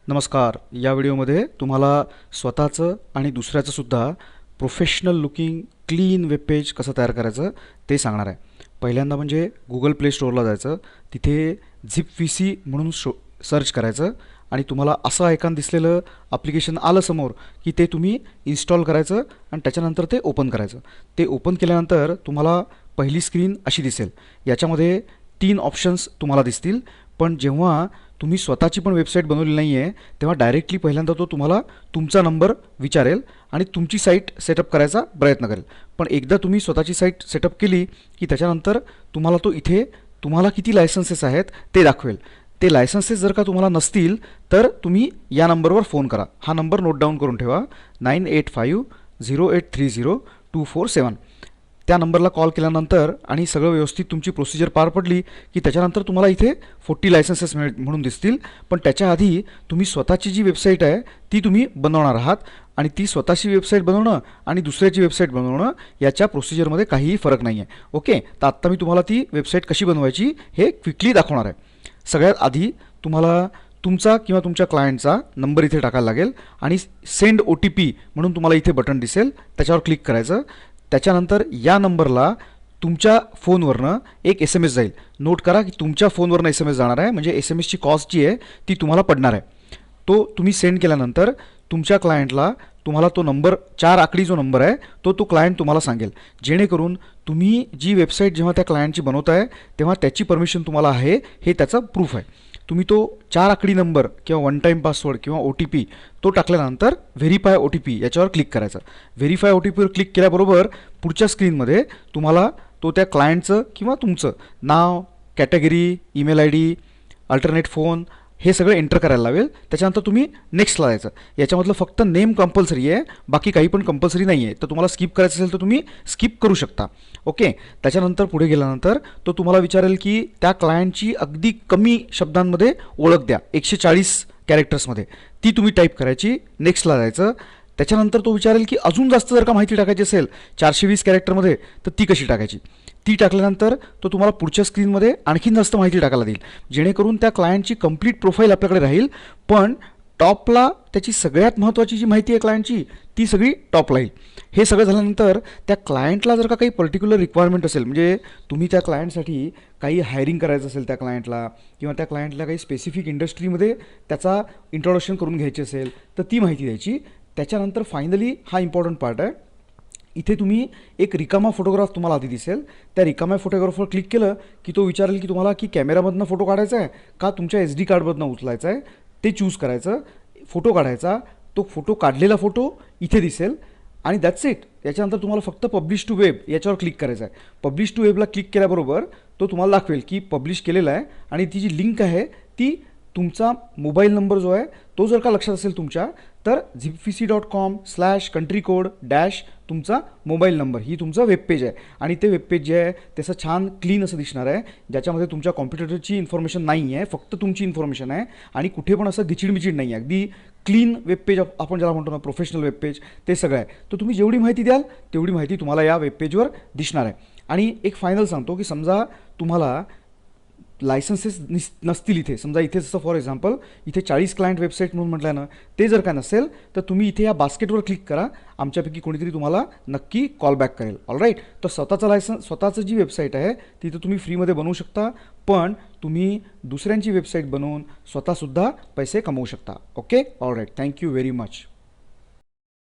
नमस्कार. या व्हिडिओमध्ये तुम्हाला स्वतःचं आणि दुसऱ्याचं सुद्धा professional looking clean web page कसं तयार करायचं ते सांगणार आहे. पहिल्यांदा म्हणजे गुगल प्ले स्टोअरला जायचं, तिथे झिप म्हणून सर्च करायचं आणि तुम्हाला असं आयकॉन दिसलेलं ॲप्लिकेशन आलं समोर की ते तुम्ही इन्स्टॉल करायचं आणि त्याच्यानंतर ते ओपन करायचं. ते ओपन केल्यानंतर तुम्हाला पहिली स्क्रीन अशी दिसेल. याच्यामध्ये 3 ऑप्शन्स तुम्हाला दिसतील, पण जेव्हा तुम्ही स्वतःची पण वेबसाईट बनवली नाही आहे तेव्हा डायरेक्टली पहिल्यांदा तो तुम्हाला तुमचा नंबर विचारेल आणि तुमची साईट सेटअप करायचा प्रयत्न करेल. पण एकदा तुम्ही स्वतःची साईट सेटअप केली की त्याच्यानंतर तुम्हाला तो इथे तुम्हाला किती लायसन्सेस आहेत ते दाखवेल. ते लायसन्सेस जर का तुम्हाला नसतील तर तुम्ही या नंबरवर फोन करा. हा नंबर नोट डाऊन करून ठेवा, 9850830247. त्या नंबरला कॉल केल्यानंतर आणि सगळं व्यवस्थित तुमची प्रोसिजर पार पडली की त्याच्यानंतर तुम्हाला इथे 40 लायसन्सेस म्हणून दिसतील. पण त्याच्या आधी तुम्ही स्वतःची जी वेबसाईट आहे ती तुम्ही बनवणार आहात आणि ती स्वतःची वेबसाईट बनवणं आणि दुसऱ्याची वेबसाईट बनवणं याच्या प्रोसिजरमध्ये काहीही फरक नाही आहे. ओके, तर आत्ता मी तुम्हाला ती वेबसाईट कशी बनवायची हे क्विकली दाखवणार आहे. सगळ्यात आधी तुम्हाला तुमचा किंवा तुमच्या क्लायंटचा नंबर इथे टाकायला लागेल आणि सेंड OTP म्हणून तुम्हाला इथे बटन दिसेल, त्याच्यावर क्लिक करायचं. त्याच्यानंतर या नंबरला तुमच्या फोनवरनं एक SMS जाईल. नोट करा की तुमच्या फोनवरनं SMS जाणार आहे, म्हणजे SMSची कॉस्ट जी आहे ती तुम्हाला पडणार आहे. तो तुम्ही सेंड केल्यानंतर तुमच्या क्लायंटला तुम्हाला तो नंबर 4 आकडी जो नंबर आहे तो क्लायंट तुम्हाला सांगेल, जेणेकरून तुम्ही जी वेबसाईट जेव्हा त्या क्लायंटची बनवताय तेव्हा त्याची परमिशन तुम्हाला आहे हे त्याचं प्रूफ आहे. तुम्ही तो 4 आकडी नंबर किंवा वन टाईम पासवर्ड किंवा OTP तो टाकल्यानंतर व्हेरीफाय OTP याच्यावर क्लिक करायचं. व्हेरीफाय OTPवर क्लिक केल्याबरोबर पुढच्या स्क्रीनमध्ये तुम्हाला तो त्या क्लायंटचं किंवा तुमचं नाव, category, email ID, alternate phone हे सगळं एंटर करायला लावेल. त्याच्यानंतर तुम्ही नेक्स्टला जायचं. याच्यामधलं फक्त नेम कंपल्सरी आहे, बाकी काही पण कंपल्सरी नाही आहे. तर तुम्हाला स्किप करायचं असेल तर तुम्ही स्किप करू शकता. ओके, त्याच्यानंतर पुढे गेल्यानंतर तो तुम्हाला विचारेल की त्या क्लायंटची अगदी कमी शब्दांमध्ये ओळख द्या, 140 कॅरेक्टर्समध्ये. ती तुम्ही टाईप करायची, नेक्स्टला जायचं. त्याच्यानंतर तो विचारेल की अजून जास्त जर का माहिती टाकायची असेल 420 कॅरेक्टरमध्ये तर ती कशी टाकायची. ती टाकल्यानंतर तो तुम्हाला पुढच्या स्क्रीनमध्ये आणखीन जास्त माहिती टाकायला देईल, जेणेकरून त्या क्लायंटची कंप्लीट प्रोफाईल आपल्याकडे राहील. पण टॉपला त्याची सगळ्यात महत्त्वाची जी माहिती आहे क्लायंटची ती सगळी टॉपला येईल. हे सगळं झाल्यानंतर त्या क्लायंटला जर का काही पर्टिक्युलर रिक्वायरमेंट असेल, म्हणजे तुम्ही त्या क्लायंटसाठी काही हायरिंग करायचं असेल त्या क्लायंटला, किंवा त्या क्लायंटला काही स्पेसिफिक इंडस्ट्रीमध्ये त्याचा इंट्रोडक्शन करून घ्यायची असेल तर ती माहिती द्यायची. त्याच्यानंतर फायनली हा इम्पॉर्टंट पार्ट आहे, इथे तुम्ही एक रिकामा फोटोग्राफ तुम्हाला आधी दिसेल. त्या रिकाम्या फोटोग्राफवर क्लिक केलं की तो विचारेल की तुम्हाला की कॅमेरामधनं फोटो काढायचा आहे का तुमच्या SD कार्डमधनं उचलायचा आहे. ते चूज करायचं, फोटो काढायचा. तो फोटो काढलेला फोटो इथे दिसेल आणि दॅट्स इट. याच्यानंतर तुम्हाला फक्त पब्लिश टू वेब याच्यावर क्लिक करायचं आहे. पब्लिश टू वेबला क्लिक केल्याबरोबर तो तुम्हाला दाखवेल की पब्लिश केलेला आहे आणि ती जी लिंक आहे ती तुमचा मोबाईल नंबर जो आहे तो जर का लक्षात असेल तुमच्या, तर zipvc.com/country code तुमचा मोबाईल नंबर ही तुमचा वेब पेज आहे. आणि ते वेब पेज जे आहे त्याचं छान क्लीन असं दिसणार आहे, ज्याच्यामध्ये तुमच्या कॉम्प्युटरची इन्फॉर्मेशन नाही आहे, फक्त तुमची इन्फॉर्मेशन आहे आणि कुठे पण असं गिचिडमिचिड नाही आहे. अगदी क्लीन वेब पेज आपण ज्याला म्हणतो ना, प्रोफेशनल वेब पेज, ते सगळं आहे. तर तुम्ही जेवढी माहिती द्याल तेवढी माहिती तुम्हाला या वेब पेजवर दिसणार आहे. आणि एक फायनल सांगतो की समजा तुम्हाला लायसन्सेस नसतील इथे, समजा इथे जसं फॉर एक्झाम्पल इथे 40 क्लायंट वेबसाईट म्हणून म्हटलं ना, ते जर का नसेल तर तुम्ही इथे या बास्केटवर क्लिक करा. आमच्यापैकी कोणीतरी तुम्हाला नक्की कॉल बॅक करेल. ऑलराईट, तर स्वतःचं जी वेबसाईट आहे तिथं तुम्ही फ्रीमध्ये बनवू शकता, पण तुम्ही दुसऱ्यांची वेबसाईट बनवून स्वतःसुद्धा पैसे कमवू शकता. Okay, all right, thank you very much.